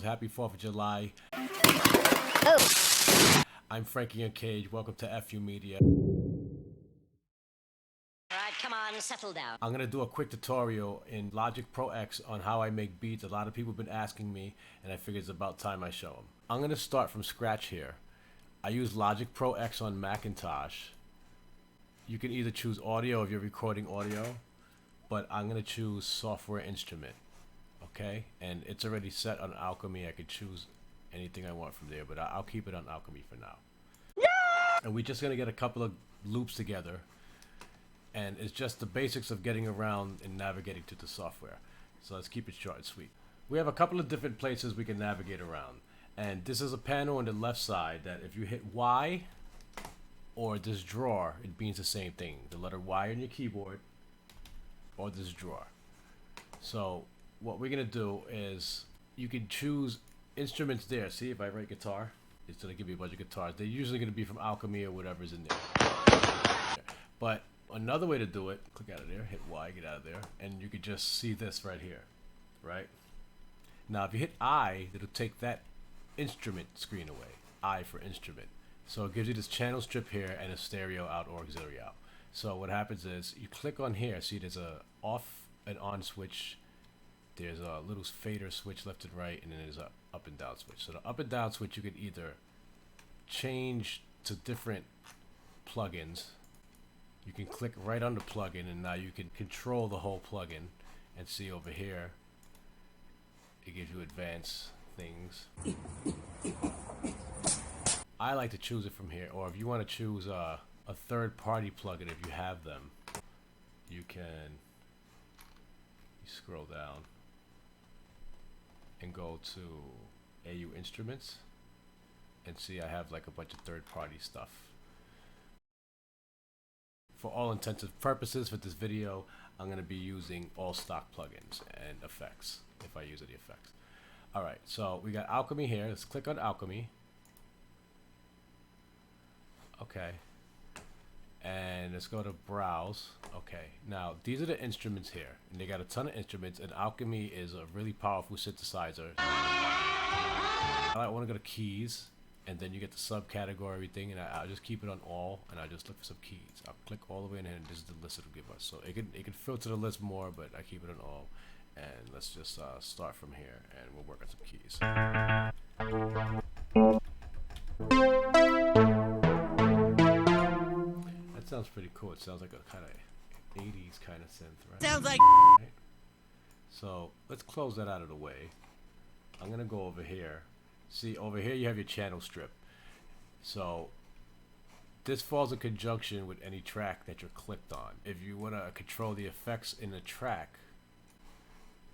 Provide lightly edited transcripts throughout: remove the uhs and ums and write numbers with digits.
Happy 4th of July. Oh. I'm Frankie Uncaged. Welcome to FU Media. Alright, come on, settle down. I'm going to do a quick tutorial in Logic Pro X on how I make beats. A lot of people have been asking me, and I figured it's about time I show them. I'm going to start from scratch here. I use Logic Pro X on Macintosh. You can either choose audio if you're recording audio, but I'm going to choose software instrument. Okay, and it's already set on Alchemy. I could choose anything I want from there, but I'll keep it on Alchemy for now. Yeah! And we're just gonna get a couple of loops together, and it's just the basics of getting around and navigating to the software. So let's keep it short and sweet. We have a couple of different places we can navigate around, and this is a panel on the left side that if you hit Y or this drawer, it means the same thing. The letter Y on your keyboard or this drawer. So what we're gonna do is you can choose instruments there. See, if I write guitar, it's gonna give you a bunch of guitars. They're usually gonna be from Alchemy or whatever's in there. But another way to do it, click out of there, hit Y, get out of there, and you could just see this right here, right? Now if you hit I, it'll take that instrument screen away. I for instrument. So it gives you this channel strip here and a stereo out or auxiliary out. So what happens is you click on here, see there's a off and on switch. There's a little fader switch left and right, and then there's a up and down switch. So the up and down switch you can either change to different plugins. You can click right on the plugin, and now you can control the whole plugin. And see over here, it gives you advanced things. I like to choose it from here, or if you want to choose a third-party plugin, if you have them, you can scroll down and go to AU Instruments and see I have like a bunch of third-party stuff. For all intents and purposes for this video, I'm going to be using all stock plugins and effects if I use any effects. Alright, so we got Alchemy here. Let's click on Alchemy. Okay. And let's go to Browse. Okay, now these are the instruments here, and they got a ton of instruments, and Alchemy is a really powerful synthesizer. I want to go to keys, and then you get the subcategory thing, and I'll just keep it on all, and I'll just look for some keys. I'll click all the way in here, and this is the list it'll give us. So it can filter the list more, but I keep it on all. And let's just start from here, and we'll work on some keys. Sounds pretty cool. It sounds like a kind of 80s kind of synth, right? Sounds like right? So let's close that out of the way. I'm gonna go over here. See, over here you have your channel strip. So this falls in conjunction with any track that you're clicked on. If you want to control the effects in the track,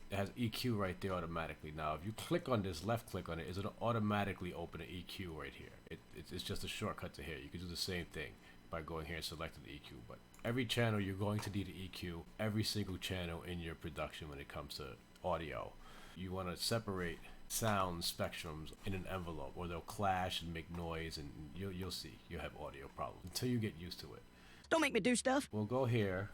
it has EQ right there automatically. Now if you click on this, left click on it, it'll automatically open an EQ right here. It's just a shortcut to here. You can do the same thing by going here and selecting the EQ, but every channel you're going to need an EQ, every single channel in your production when it comes to audio. You want to separate sound spectrums in an envelope, or they'll clash and make noise, and you'll see you'll have audio problems until you get used to it. don't make me do stuff. We'll go here.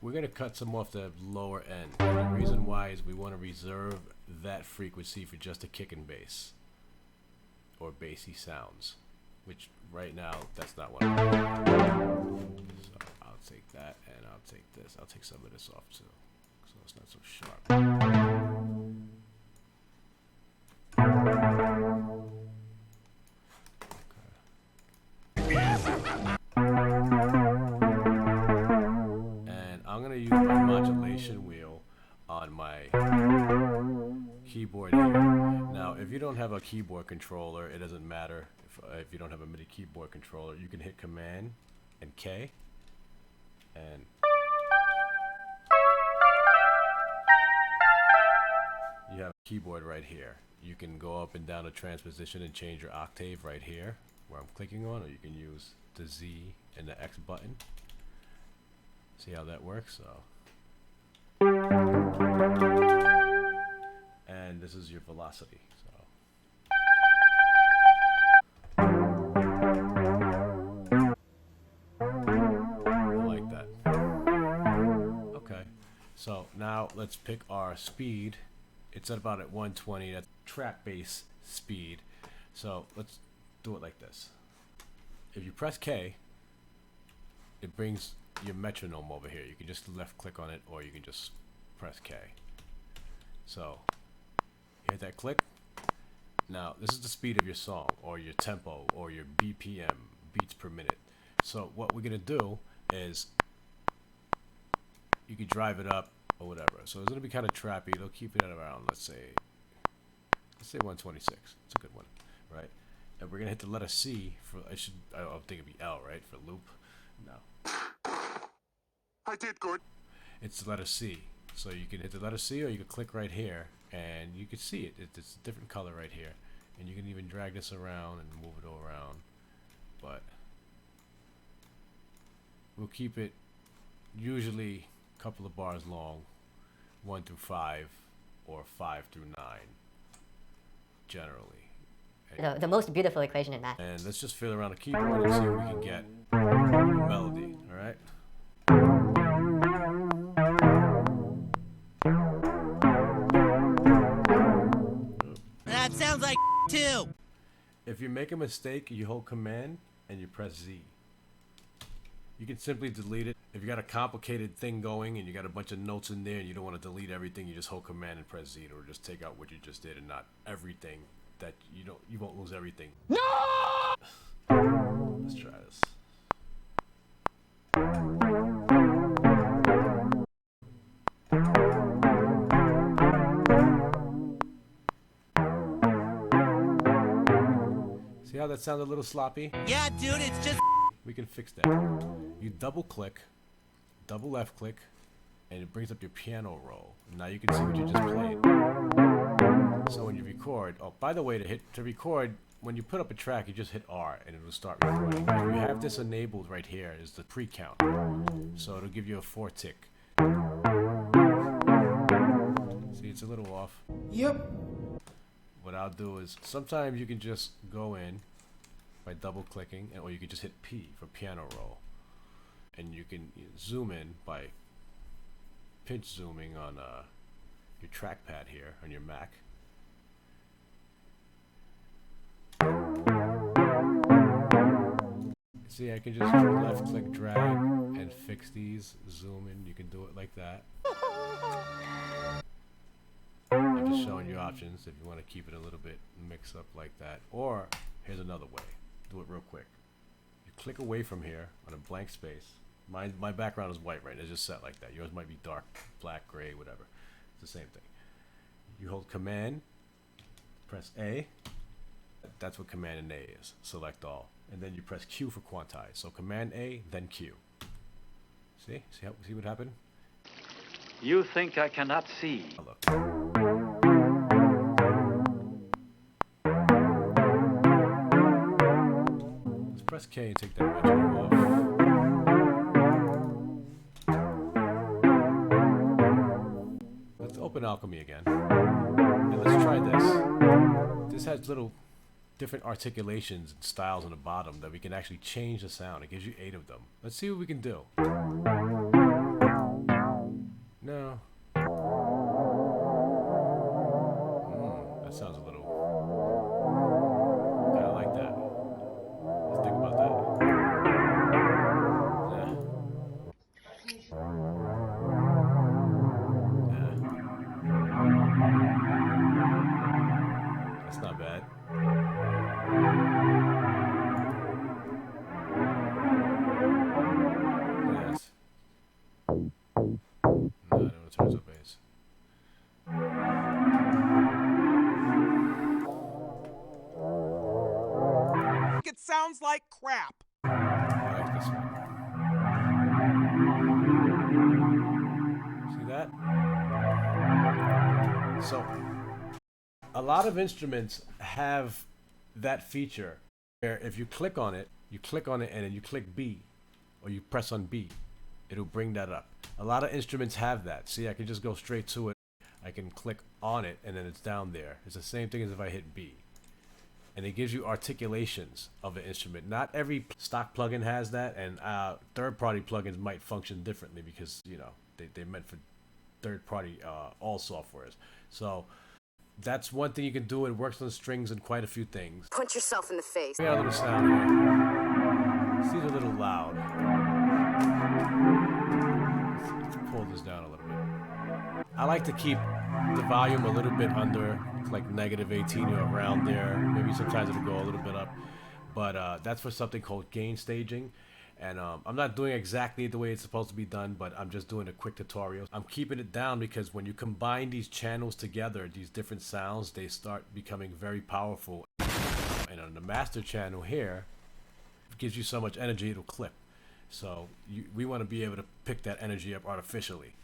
We're gonna cut some off the lower end. And the reason why is we want to reserve that frequency for just a kick and bass or bassy sounds, which right now that's not what I want. So I'll take that, and I'll take this. I'll take some of this off too, so it's not so sharp. And I'm gonna use my modulation wheel on my keyboard here. Now, if you don't have a keyboard controller, it doesn't matter. If you don't have a MIDI keyboard controller, you can hit Command and K, and you have a keyboard right here. You can go up and down the transposition and change your octave right here, where I'm clicking on, or you can use the Z and the X button. See how that works? So. And this is your velocity. So I like that. Okay, so now let's let's pick our speed. It's at about at 120. That's trap bass speed. So let's do it like this. If you press K, it brings your metronome over here. You can just left click on it, or you can just press K. So you hit that click. Now this is the speed of your song, or your tempo, or your BPM, beats per minute. So what we're gonna do is you can drive it up or whatever. So it's gonna be kind of trappy. It'll keep it at around, let's say 126. It's a good one, right? And we're gonna hit the letter C for, I don't think it'd be L, right? For loop. No. I did good. It's the letter C. So you can hit the letter C, or you can click right here and you can see it. It's a different color right here. And you can even drag this around and move it all around. But we'll keep it usually a couple of bars long, 1 through 5 or 5 through 9 generally. The most beautiful equation in math. And let's just feel around the keyboard and see what we can get. Melody, alright? That sounds like too. If you make a mistake, you hold Command and you press Z. You can simply delete it. If you got a complicated thing going and you got a bunch of notes in there and you don't want to delete everything, you just hold Command and press Z, or just take out what you just did and not everything. That you won't lose everything. No! Let's try this. See how that sounds a little sloppy? Yeah, dude, it's just. We can fix that. You double click, double left click, and it brings up your piano roll. Now you can see what you just played. So when you record, oh, by the way, to record, when you put up a track, you just hit R and it will start recording. If you have this enabled right here, is the pre-count. So it'll give you a 4 tick. See, it's a little off. Yep. What I'll do is, sometimes you can just go in by double clicking, or you can just hit P for piano roll. And you can zoom in by pinch zooming on your trackpad here on your Mac. See, I can just left click drag and fix these, zoom in. You can do it like that. I'm just showing you options if you want to keep it a little bit mixed up like that. Or here's another way. Do it real quick. You click away from here on a blank space. My background is white, right? It's just set like that. Yours might be dark, black, gray, whatever. It's the same thing. You hold Command, press A. That's what Command and A is. Select all. And then you press Q for quantize. So Command A, then Q. See? See what happened? You think I cannot see? Oh, look. Let's press K and take that metronome off. Let's open Alchemy again. And let's try this. This has little different articulations and styles on the bottom that we can actually change the sound. It gives you 8 of them. Let's see what we can do. No. That sounds a little... kind of like that. Let's think about that. That's not bad. Yes. No, I don't return to base. It sounds like crap. I like this one. See that? So, a lot of instruments have that feature where if you click on it and then you click B, or you press on B, it'll bring that up. A lot of instruments have that. See, I can just go straight to it. I can click on it and then it's down there. It's the same thing as if I hit B. And it gives you articulations of an instrument. Not every stock plugin has that, and third-party plugins might function differently because, you know, they're meant for third-party all softwares. So that's one thing you can do. It works on strings and quite a few things. Punch yourself in the face. We got a little sound here. This is a little loud. Let's pull this down a little bit. I like to keep the volume a little bit under, like -18 or around there. Maybe sometimes it'll go a little bit up. But that's for something called gain staging. And I'm not doing exactly the way it's supposed to be done, but I'm just doing a quick tutorial. I'm keeping it down because when you combine these channels together, these different sounds, they start becoming very powerful. And on the master channel here, it gives you so much energy it'll clip. So we want to be able to pick that energy up artificially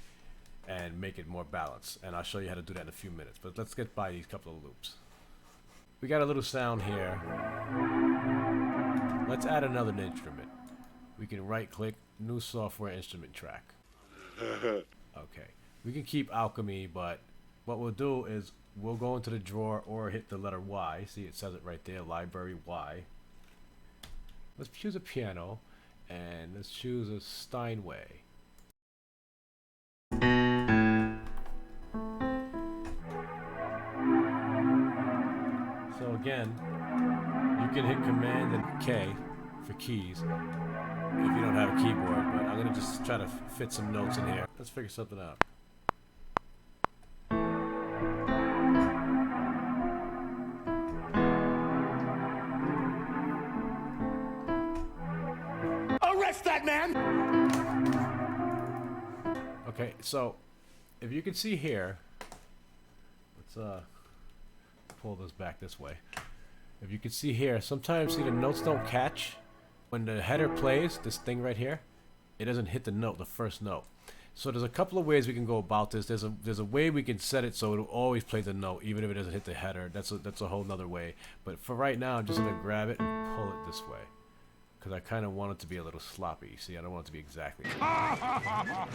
and make it more balanced. And I'll show you how to do that in a few minutes. But let's get by these couple of loops. We got a little sound here. Let's add another instrument. We can right click, new software instrument track. Okay, we can keep alchemy, but what we'll do is we'll go into the drawer or hit the letter Y. See, it says it right there, library Y. Let's choose a piano and let's choose a Steinway. So again, you can hit Command and K for keys if you don't have a keyboard, but I'm gonna just try to fit some notes in here. Let's figure something out. Arrest that man! Okay, so if you can see here, let's pull this back this way. If you can see here, sometimes see the notes don't catch. When the header plays, this thing right here, it doesn't hit the note, the first note. So there's a couple of ways we can go about this. There's a way we can set it so it'll always play the note, even if it doesn't hit the header. That's a whole nother way. But for right now, I'm just gonna grab it and pull it this way, because I kind of want it to be a little sloppy. See, I don't want it to be exactly.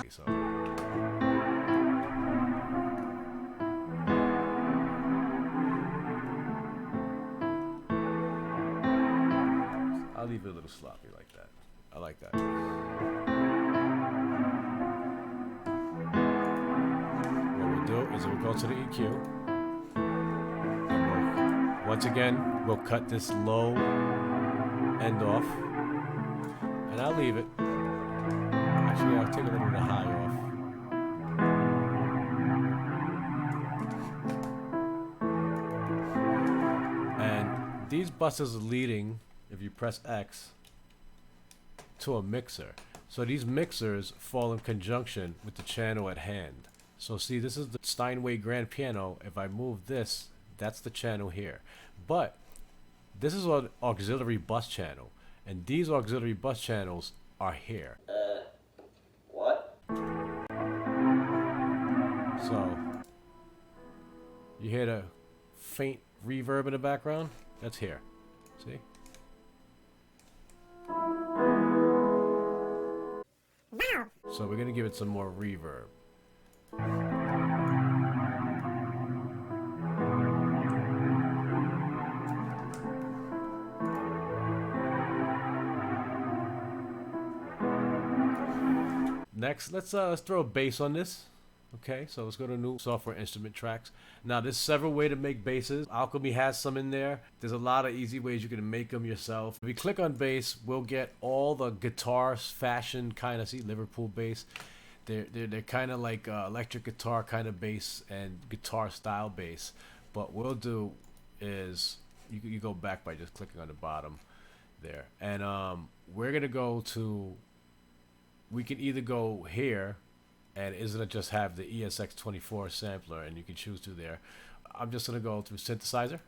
So. I'll leave it a little sloppy like that. I like that. What we'll do is we'll go to the EQ. And once again, we'll cut this low end off. And I'll leave it. Actually, I'll take a little bit of high off. And these buses are leading, if you press X, to a mixer. So these mixers fall in conjunction with the channel at hand. So see, this is the Steinway grand piano. If I move this, that's the channel here. But this is an auxiliary bus channel, and these auxiliary bus channels are here. What? So you hear the faint reverb in the background? That's here. See? So we're gonna give it some more reverb. Next, let's throw a bass on this. Okay, so let's go to new software instrument tracks. Now, there's several ways to make basses. Alchemy has some in there. There's a lot of easy ways you can make them yourself. If we click on bass, we'll get all the guitar fashion kind of, see, Liverpool bass. They're kind of like electric guitar kind of bass and guitar style bass. But what we'll do is you go back by just clicking on the bottom there. And we're going to go to, we can either go here, and isn't it just have the ESX24 sampler, and you can choose to there. I'm just gonna go through synthesizer,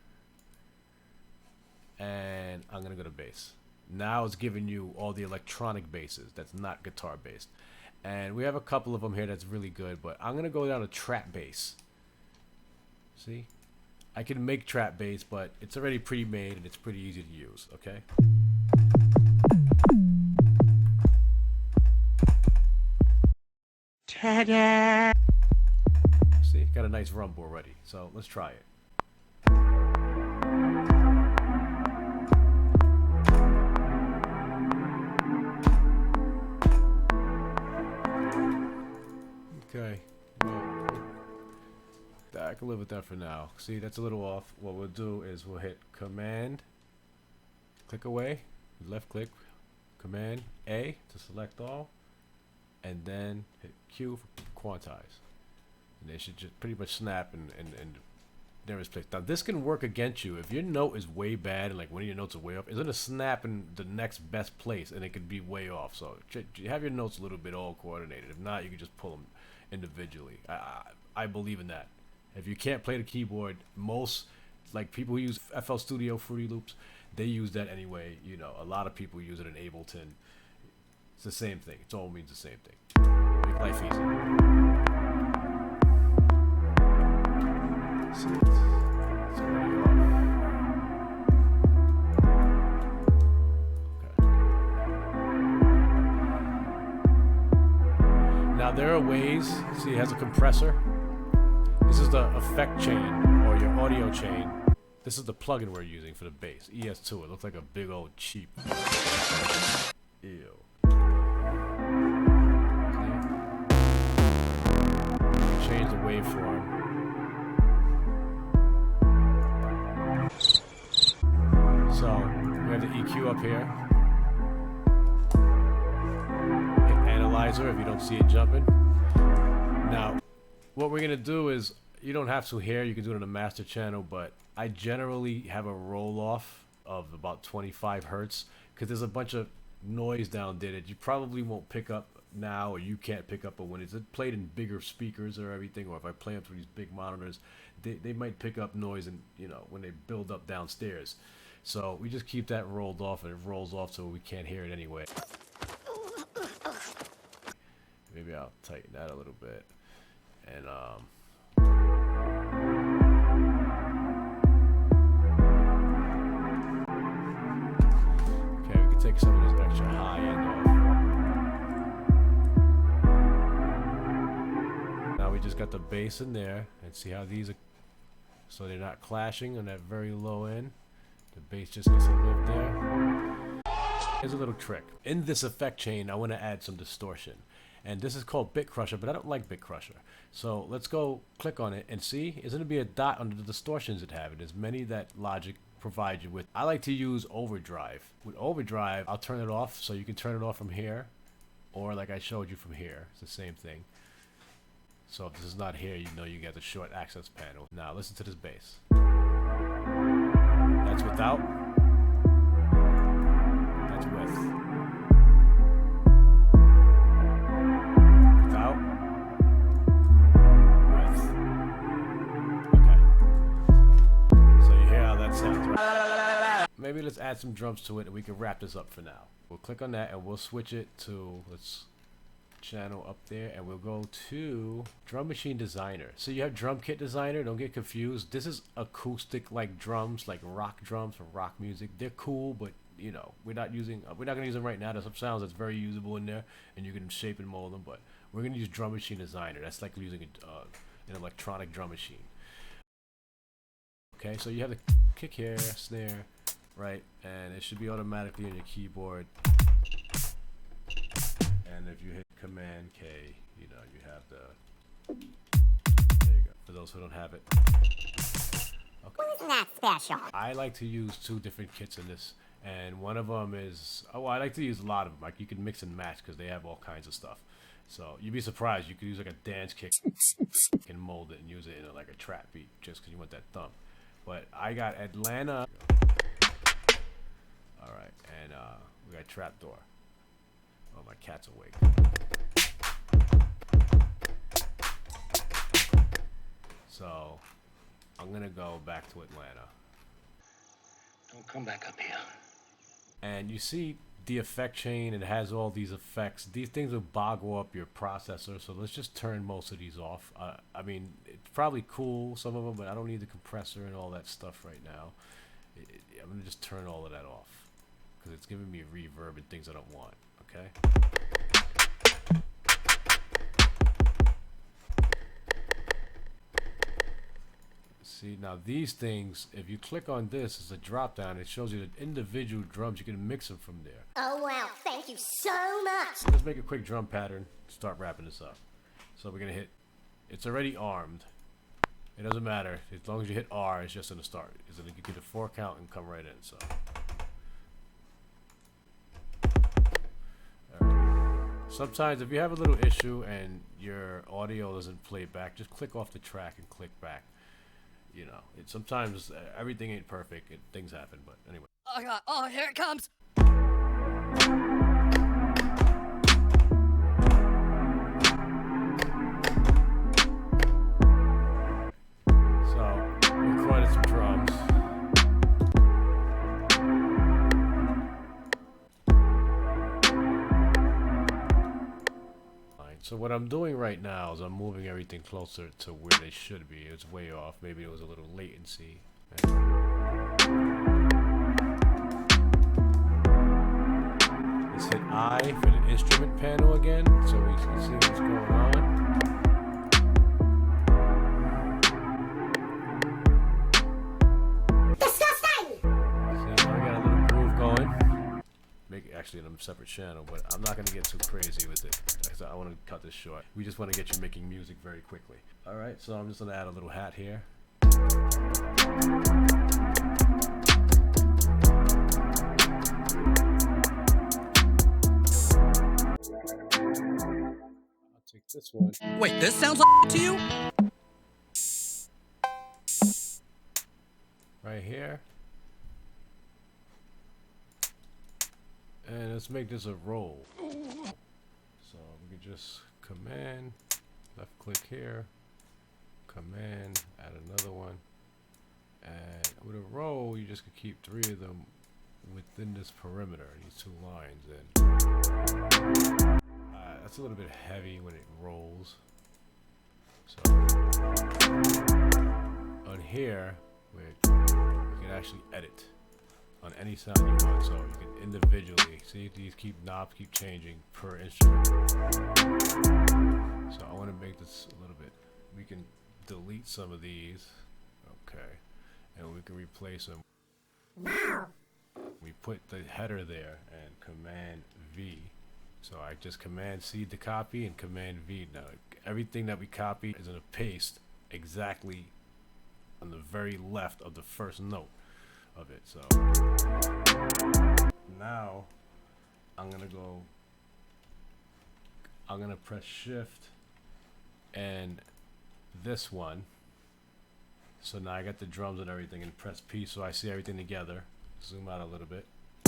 and I'm gonna go to bass. Now it's giving you all the electronic basses that's not guitar based, and we have a couple of them here that's really good. But I'm gonna go down to trap bass. See, I can make trap bass, but it's already pre-made and it's pretty easy to use. Okay. Ta-da! See, got a nice rumble already. So let's try it. Okay. Well, can live with that for now. See, that's a little off. What we'll do is we'll hit Command, click away, left click, Command A to select all, and then hit Q for quantize. And they should just pretty much snap and never place. Now this can work against you if your note is way bad and like one of your notes are way off. It's gonna snap in the next best place and it could be way off. So have your notes a little bit all coordinated. If not, you can just pull them individually. I believe in that. If you can't play the keyboard, most like people who use FL Studio, Fruity Loops, they use that anyway. You know, a lot of people use it in Ableton. It's the same thing. It all means the same thing. Make life easy. See, it's already off. Okay. Now there are ways. See, it has a compressor. This is the effect chain or your audio chain. This is the plugin we're using for the bass. ES2. It looks like a big old cheap. Ew. Change the waveform. So we have the EQ up here. Hit Analyzer if you don't see it jumping. Now, what we're gonna do is, you don't have to here, you can do it on the master channel, but I generally have a roll off of about 25 hertz because there's a bunch of noise down there that you probably won't pick up now, or you can't pick up, but when it's played in bigger speakers or everything, or if I play them through these big monitors, they might pick up noise, and you know, when they build up downstairs. So we just keep that rolled off, and it rolls off so we can't hear it anyway. Maybe I'll tighten that a little bit. And okay, we can take some of this extra high end off. Now we just got the bass in there, and see how these are, so they're not clashing on that very low end. The bass just gets to live there. Here's a little trick. In this effect chain, I want to add some distortion. And this is called Bit Crusher, but I don't like Bit Crusher. So let's go click on it and see. It's going to be a dot under the distortions it have. There's many that Logic provides you with. I like to use Overdrive. With Overdrive, I'll turn it off, so you can turn it off from here, or like I showed you from here. It's the same thing. So if this is not here, you know you get the short access panel. Now listen to this bass. That's without. That's with. Without. With. Okay. So you hear how that sounds, right? Maybe let's add some drums to it and we can wrap this up for now. We'll click on that and we'll switch it to, let's channel up there, and we'll go to Drum Machine Designer. So you have Drum Kit Designer, don't get confused. This is acoustic like drums, like rock drums or rock music. They're cool, but you know, we're not gonna use them right now. There's some sounds that's very usable in there and you can shape and mold them, but we're gonna use Drum Machine Designer. That's like using an electronic drum machine. Okay, so you have the kick here, snare, right, and it should be automatically on your keyboard. And if you hit Command K, you know, you have the, there you go, for those who don't have it. Okay. Isn't that special? I like to use two different kits in this, and one of them is, oh, I like to use a lot of them. Like, you can mix and match because they have all kinds of stuff. So you'd be surprised, you could use like a dance kick and mold it and use it in like a trap beat just because you want that thump. But I got Atlanta. All right, and we got Trapdoor. Oh, my cat's awake. So I'm gonna go back to Atlanta. Don't come back up here. And you see the effect chain, it has all these effects. These things will boggle up your processor, so let's just turn most of these off. I mean, it's probably cool, some of them, but I don't need the compressor and all that stuff right now. I'm gonna just turn all of that off because it's giving me reverb and things I don't want. Okay. See, now these things, if you click on this as a drop down, it shows you the individual drums. You can mix them from there. Oh wow, thank you so much. Let's make a quick drum pattern, start wrapping this up. So we're gonna hit, it's already armed. It doesn't matter. As long as you hit R, it's just gonna start. It's gonna give you the 4 count and come right in. So. Sometimes if you have a little issue and your audio doesn't play back, just click off the track and click back. You know, sometimes everything ain't perfect. Things happen, but anyway. Oh God! Oh, here it comes. So, recorded some drums. So what I'm doing right now is I'm moving everything closer to where they should be. It's way off. Maybe it was a little latency. Let's hit I for the instrument panel again, so we can see what's going on. Disgusting! See, now we got a little groove going. Make it actually in a separate channel, but I'm not gonna get too crazy with it. I want to cut this short. We just want to get you making music very quickly. All right, so I'm just gonna add a little hat here. I'll take this one. Wait, this sounds like to you? Right here. And let's make this a roll. So we can just command, left click here, command, add another one. And with a roll, you just could keep 3 of them within this perimeter, these 2 lines. And that's a little bit heavy when it rolls. So on here, we can actually edit on any sound you want, so you can individually see these knobs keep changing per instrument. So I want to make this a little bit. We can delete some of these, okay, and we can replace them. We put the header there and Command V. So I just Command C to copy and Command V. Now everything that we copy is gonna paste exactly on the very left of the first note of it. So now I'm gonna press Shift and this one. So now I got the drums and everything, and press P so I see everything together. Zoom out a little bit. I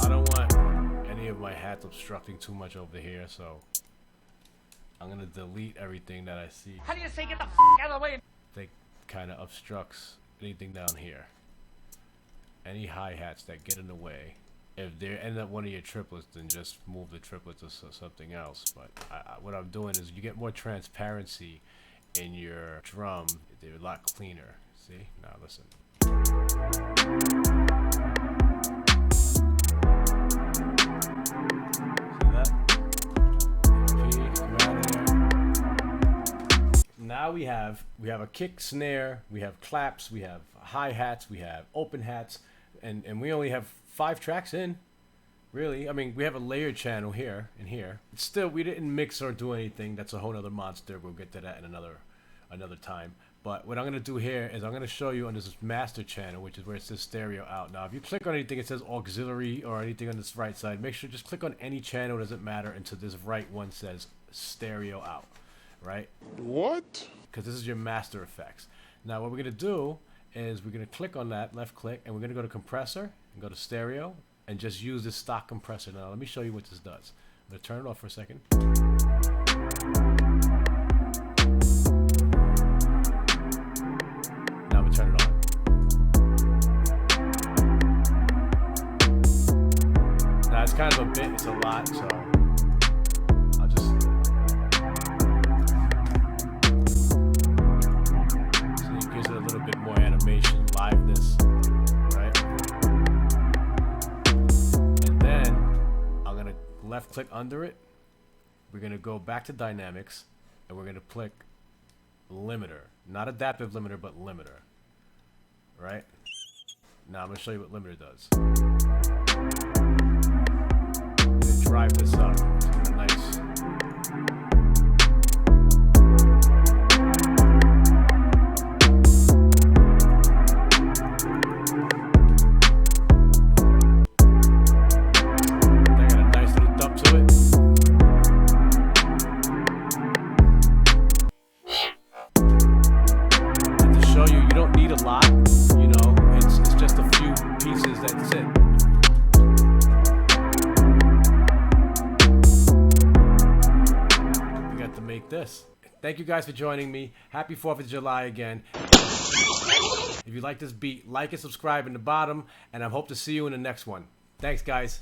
don't want any of my hats obstructing too much over here, so I'm gonna delete everything that I see. How do you say get the f out of the way? That kind of obstructs anything down here. Any hi-hats that get in the way. If they end up one of your triplets, then just move the triplets to something else. But what I'm doing is you get more transparency in your drum. They're a lot cleaner. See? Now listen. See that? P, come out of there. Now we have a kick, snare, we have claps, we have hi-hats, we have open hats, and we only have 5 tracks in. Really, I mean, we have a layered channel here and here. Still, we didn't mix or do anything. That's a whole other monster. We'll get to that in another time. But what I'm gonna do here is I'm gonna show you on this master channel, which is where it says stereo out. Now, if you click on anything, it says auxiliary or anything on this right side. Make sure just click on any channel. It doesn't matter until this right one says stereo out, right? What? Because this is your master effects. Now, what we're gonna do is we're gonna click on that, left click, and we're gonna go to compressor and go to stereo. And just use this stock compressor. Now let me show you what this does. I'm gonna turn it off for a second. Now I'm gonna turn it on. Now it's kind of a bit, it's a lot, so I'll just see, it gives it a little bit more animation, liveness. Left click under it, we're going to go back to dynamics, and we're going to click limiter, not adaptive limiter, but limiter. Right now I'm going to show you what limiter does. I'm going to drive this up to a nice this. Thank you guys for joining me. Happy 4th of July again. If you like this beat, like and subscribe in the bottom, and I hope to see you in the next one. Thanks, guys.